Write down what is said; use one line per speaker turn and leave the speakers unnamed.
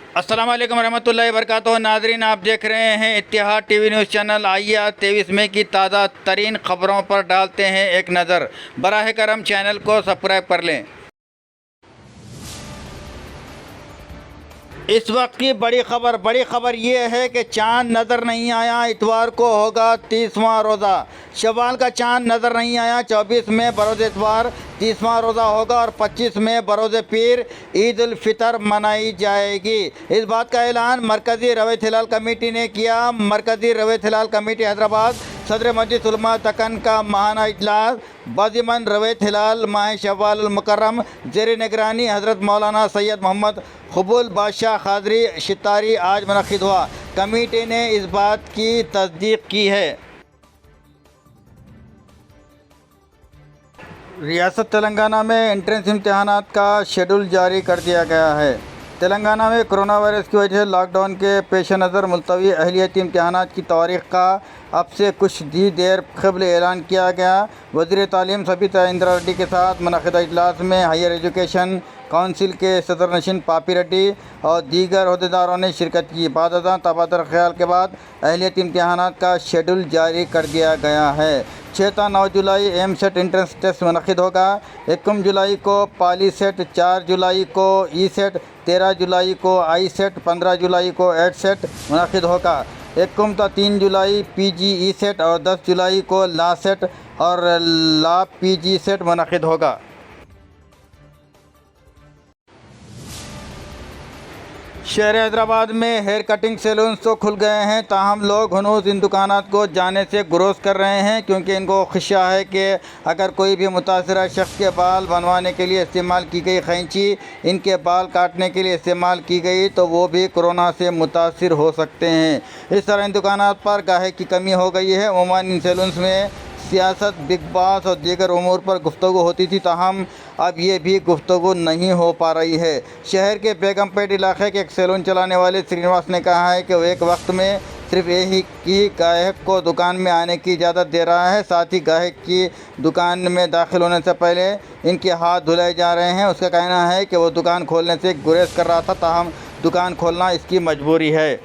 अस्सलाम वालेकुम रहमतुल्लाहि वबरकातुहू। नाजरीन, आप देख रहे हैं इत्तिहाद टीवी न्यूज़ चैनल। आइए आज 23 मई की ताज़ा तरीन खबरों पर डालते हैं एक नज़र। बराह करम चैनल को सब्सक्राइब कर लें। इस वक्त की बड़ी खबर ये है कि चाँद नज़र नहीं आया। इतवार को होगा 30वां रोज़ा। शव्वाल का चाँद नज़र नहीं आया। 24 में बरोज़ इतवार 30वां रोज़ा होगा और 25 में बरोज़ पीर ईद उल फितर मनाई जाएगी। इस बात का ऐलान मरकज़ी रवैयत हिलाल कमेटी ने किया। मरकज़ी रवैयत हिलाल कमेटी हैदराबाद सदर मजलिस उलमा दक्कन का माहाना इजलास बाज़िमन रवैयत हिलाल माह शव्वाल उल मुकर्रम ज़ेर निगरानी हज़रत मौलाना सैयद मोहम्मद क़बूल बादशाह क़ादरी शितारी आज मुनक़्क़िद हुआ। कमेटी ने इस बात की तस्दीक की है। रियासत तेलंगाना में एंट्रेंस इम्तहानात का शेड्यूल जारी कर दिया गया है। तेलंगाना में कोरोना वायरस की वजह से लॉकडाउन के पेश नज़र मुलतवी अहलियती इम्तहानात की तारीख़ का अब से कुछ ही देर क़ब्ल ऐलान किया गया। वज़ीर तालीम सबिता इंदिरा रेड्डी के साथ मुनक़्क़िदा इजलास में हायर एजुकेशन काउंसिल के सदर नशीन पापी रेड्डी और दीगर अहदेदारों ने शिरकत की। बाद अज़ां तबादला ख्याल के बाद अहलियती इम्तहानात का शेड्यूल जारी कर दिया गया है। 6 ta 9 जुलाई एम सेट इंट्रेंस टेस्ट मुनक़्क़िद होगा। 1 जुलाई को पाली सेट, 4 जुलाई को ई सेट, 13 जुलाई को आई सेट, 15 जुलाई को एड सेट मुनक़्क़िद होगा। 1 ta 3 जुलाई पीजी ई सेट और 10 जुलाई को ला सेट और ला पीजी सेट मुनक़्क़िद होगा। शहर हैदराबाद में हेयर कटिंग सैलून्स तो खुल गए हैं, ताहम लोग हनूज़ इन दुकानात को जाने से गुरेज़ कर रहे हैं, क्योंकि इनको ख़दशा है कि अगर कोई भी मुतासरा शख्स के बाल बनवाने के लिए इस्तेमाल की गई कैंची इनके बाल काटने के लिए इस्तेमाल की गई तो वो भी कोरोना से मुतासर हो सकते हैं। इस तरह इन दुकानात पर गाहक की कमी हो गई है। उमूमन इन सैलून्स में सियासत, बिग बास और दीगर उमूर पर गुफ्तगू होती थी, ताहम अब ये भी गुफ्तगू नहीं हो पा रही है। शहर के बेगमपेट इलाके के एक सैलून चलाने वाले श्रीनिवास ने कहा है कि वो एक वक्त में सिर्फ यही की गाहक को दुकान में आने की इजाज़त दे रहा है, साथ ही गाहक की दुकान में दाखिल होने से पहले इनके हाथ धुलाए जा रहे हैं। उसका कहना है कि वो दुकान खोलने से गुरेज कर रहा था, ताहम दुकान खोलना इसकी मजबूरी है।